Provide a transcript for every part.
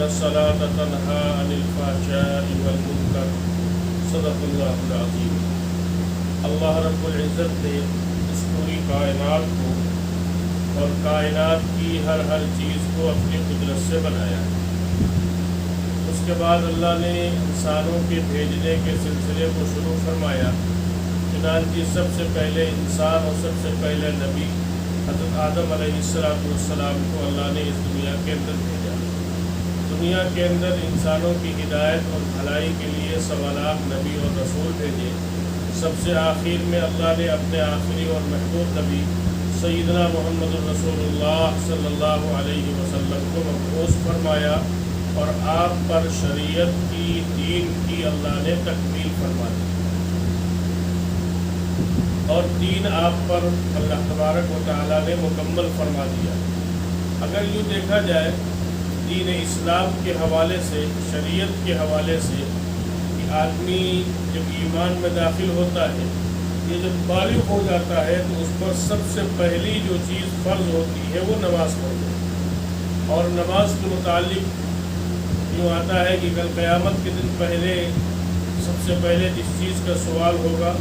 الصلاة تنهى عن الفحشاء والمنكر صدق اللہ العظیم۔ اللہ رب العزت نے اس پوری کائنات کو اور کائنات کی ہر چیز کو اپنی قدرت سے بنایا ہے۔ اس کے بعد اللہ نے انسانوں کے بھیجنے کے سلسلے کو شروع فرمایا۔ چنانچہ سب سے پہلے انسان اور سب سے پہلے نبی حضرت آدم علیہ السلام کو اللہ نے اس دنیا کے اندر بھیجا۔ دنیا کے اندر انسانوں کی ہدایت اور بھلائی کے لیے سوالات نبی اور رسول بھیجے۔ سب سے آخر میں اللہ نے اپنے آخری اور محبوب نبی سیدنا محمد رسول اللہ صلی اللہ علیہ وسلم کو مبعوث فرمایا اور آپ پر شریعت کی دین کی اللہ نے تکمیل فرما دی اور دین آپ پر اللہ تبارک و تعالیٰ نے مکمل فرما دیا۔ اگر یوں دیکھا جائے دین اسلام کے حوالے سے، شریعت کے حوالے سے، کہ آدمی جب ایمان میں داخل ہوتا ہے، یہ جب بالغ ہو جاتا ہے تو اس پر سب سے پہلی جو چیز فرض ہوتی ہے وہ نماز پڑھنا۔ اور نماز کے متعلق یوں آتا ہے کہ کل قیامت کے دن پہلے سب سے پہلے جس چیز کا سوال ہوگا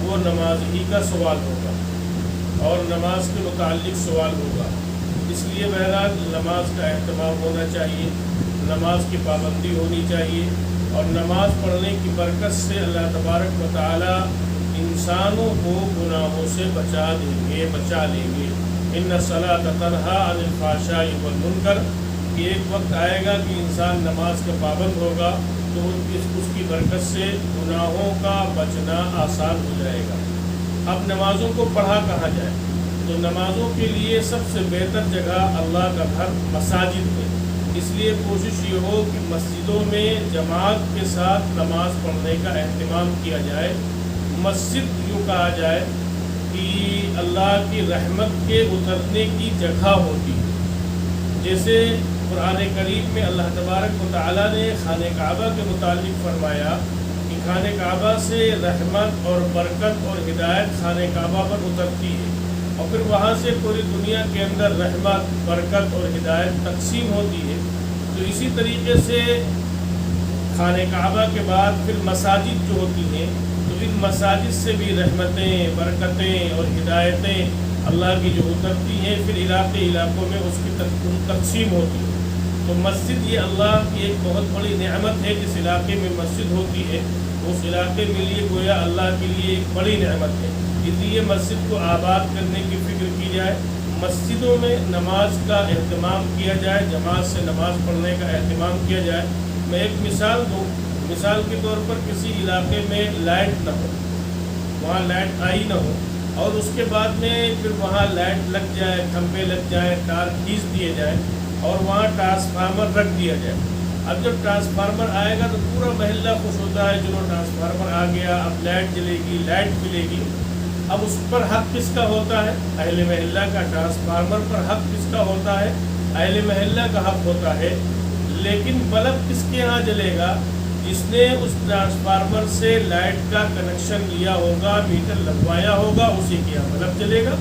وہ نماز ہی کا سوال ہوگا اور نماز کے متعلق سوال ہوگا۔ اس لیے بہرحال نماز کا اہتمام ہونا چاہیے، نماز کی پابندی ہونی چاہیے، اور نماز پڑھنے کی برکت سے اللہ تبارک و تعالی انسانوں کو گناہوں سے بچا لیں گے۔ ان الصلاۃ تنہی عن الفحشاء والمنکر، کہ ایک وقت آئے گا کہ انسان نماز کا پابند ہوگا تو اس کی برکت سے گناہوں کا بچنا آسان ہو جائے گا۔ اب نمازوں کو پڑھا کہاں جائے؟ تو نمازوں کے لیے سب سے بہتر جگہ اللہ کا گھر مساجد ہے۔ اس لیے کوشش یہ ہو کہ مسجدوں میں جماعت کے ساتھ نماز پڑھنے کا اہتمام کیا جائے۔ مسجد یوں کہا جائے کہ اللہ کی رحمت کے اترنے کی جگہ ہوتی ہے۔ جیسے قرآن کریم میں اللہ تبارک و تعالیٰ نے خانہ کعبہ کے متعلق فرمایا کہ خانہ کعبہ سے رحمت اور برکت اور ہدایت خانہ کعبہ پر اترتی ہے، اور پھر وہاں سے پوری دنیا کے اندر رحمت، برکت اور ہدایت تقسیم ہوتی ہے۔ تو اسی طریقے سے خانہ کعبہ کے بعد پھر مساجد جو ہوتی ہیں تو ان مساجد سے بھی رحمتیں، برکتیں اور ہدایتیں اللہ کی جو اترتی ہیں پھر علاقوں میں اس کی تقسیم ہوتی ہے۔ تو مسجد یہ اللہ کی ایک بہت بڑی نعمت ہے۔ جس علاقے میں مسجد ہوتی ہے اس علاقے میں لیے گویا اللہ کے لیے ایک بڑی نعمت ہے۔ اس لیے مسجد کو آباد کرنے کی فکر کی جائے، مسجدوں میں نماز کا اہتمام کیا جائے، جماعت سے نماز پڑھنے کا اہتمام کیا جائے۔ میں ایک مثال دوں، مثال کے طور پر کسی علاقے میں لائٹ نہ ہو، وہاں لائٹ آئی نہ ہو، اور اس کے بعد میں پھر وہاں لائٹ لگ جائے، کھمبے لگ جائیں، تار کھینچ دیے جائیں اور وہاں ٹرانسفارمر رکھ دیا جائے۔ اب جب ٹرانسفارمر آئے گا تو پورا محلہ خوش ہوتا ہے، چلو ٹرانسفارمر آ گیا، اب لائٹ جلے گی، لائٹ ملے گی۔ اب اس پر حق کس کا ہوتا ہے؟ اہل محلہ کا۔ ٹرانسفارمر پر حق کس کا ہوتا ہے؟ اہل محلہ کا حق ہوتا ہے۔ لیکن بلب کس کے ہاں جلے گا؟ جس نے اس ٹرانسفارمر سے لائٹ کا کنیکشن لیا ہوگا، میٹر لگوایا ہوگا، اسی کے یہاں بلب چلے گا،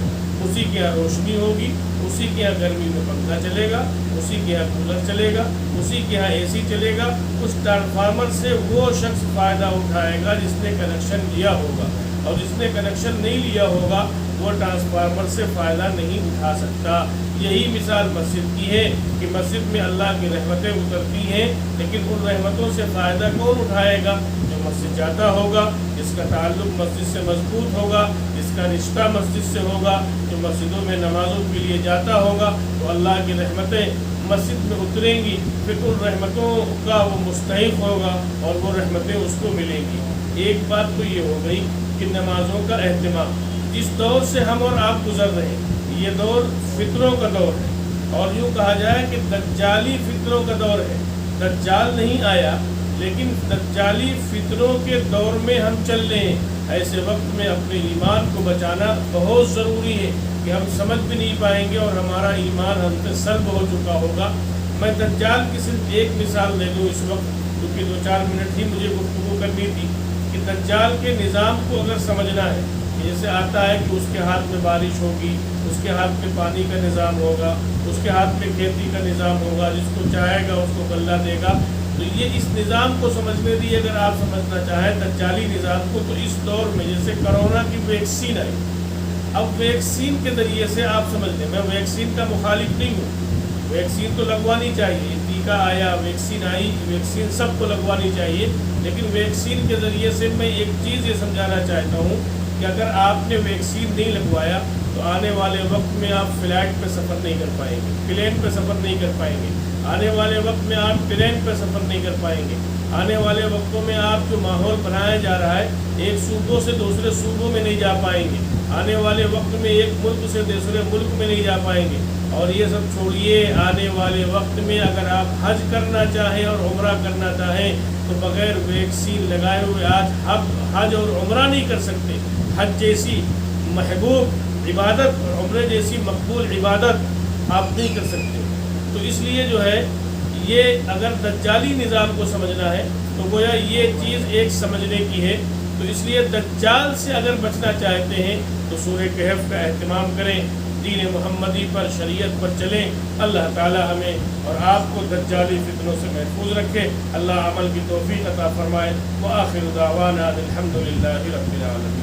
اسی کے یہاں روشنی ہوگی، اسی کے یہاں گرمی میں پنکھا چلے گا، اسی کے یہاں کولر چلے گا، اسی کے یہاں اے سی چلے گا۔ اس ٹرانسفارمر سے وہ شخص فائدہ اٹھائے گا جس نے کنیکشن لیا ہوگا، اور جس نے کنیکشن نہیں لیا ہوگا وہ ٹرانسفارمر سے فائدہ نہیں اٹھا سکتا۔ یہی مثال مسجد کی ہے کہ مسجد میں اللہ کی رحمتیں اترتی ہیں، لیکن ان رحمتوں سے فائدہ کون اٹھائے گا؟ جو مسجد جاتا ہوگا، جس کا تعلق مسجد سے مضبوط ہوگا، جس کا رشتہ مسجد سے ہوگا، جو مسجدوں میں نمازوں کے لیے جاتا ہوگا، تو اللہ کی رحمتیں مسجد میں اتریں گی، پھر ان رحمتوں کا وہ مستحق ہوگا اور وہ رحمتیں اس کو ملیں گی۔ ایک بات تو یہ ہو گئی کہ نمازوں کا اہتمام۔ جس دور سے ہم اور آپ گزر رہے ہیں یہ دور فطروں کا دور ہے، اور یوں کہا جائے کہ دجالی فطروں کا دور ہے۔ دجال نہیں آیا لیکن دجالی فتنوں کے دور میں ہم چل رہے ہیں. ایسے وقت میں اپنے ایمان کو بچانا بہت ضروری ہے کہ ہم سمجھ بھی نہیں پائیں گے اور ہمارا ایمان ہم سے سلب ہو چکا ہوگا. میں دجال کی صرف ایک مثال دے دوں اس وقت، کیونکہ 2-4 منٹ ہی مجھے گفتگو کرنی تھی، کہ دجال کے نظام کو اگر سمجھنا ہے، جیسے آتا ہے کہ اس کے ہاتھ میں بارش ہوگی، اس کے ہاتھ میں پانی کا نظام ہوگا، اس کے ہاتھ میں کھیتی کا نظام ہوگا، جس کو چاہے گا اس کو غلہ دے گا. تو یہ اس نظام کو سمجھنے دیے. اگر آپ سمجھنا چاہیں دجالی نظام کو، تو اس دور میں جیسے کرونا کی ویکسین آئی، اب ویکسین کے ذریعے سے آپ سمجھ لیں، میں ویکسین کا مخالف نہیں ہوں، ویکسین تو لگوانی چاہیے. ٹیکہ آیا، ویکسین آئی، ویکسین سب کو لگوانی چاہیے. لیکن ویکسین کے ذریعے سے میں ایک چیز یہ سمجھانا چاہتا ہوں کہ اگر آپ نے ویکسین نہیں لگوایا تو آنے والے وقت میں آپ فلائٹ پہ سفر نہیں کر پائیں گے، پلین پہ سفر نہیں کر پائیں گے. آنے والے وقت میں آپ ٹرین پہ سفر نہیں کر پائیں گے. آنے والے وقتوں میں آپ جو ماحول بنایا جا رہا ہے، ایک صوبوں سے دوسرے صوبوں میں نہیں جا پائیں گے. آنے والے وقت میں ایک ملک سے دوسرے ملک میں نہیں جا پائیں گے. اور یہ سب چھوڑیے، آنے والے وقت میں اگر آپ حج کرنا چاہیں اور عمرہ کرنا چاہیں تو بغیر ویکسین لگائے ہوئے آج حج اور عمرہ نہیں کر سکتے. حج جیسی محبوب عبادت اور عمرے جیسی مقبول عبادت آپ نہیں کر سکتے. تو اس لیے جو ہے یہ اگر دجالی نظام کو سمجھنا ہے تو گویا یہ چیز ایک سمجھنے کی ہے. تو اس لیے دجال سے اگر بچنا چاہتے ہیں تو سورہ کہف کا اہتمام کریں، دین محمدی پر، شریعت پر چلیں. اللہ تعالی ہمیں اور آپ کو دجالی فتنوں سے محفوظ رکھے. اللہ عمل کی توفیق عطا فرمائے. وآخر دعوانا الحمد للہ رب العالمین.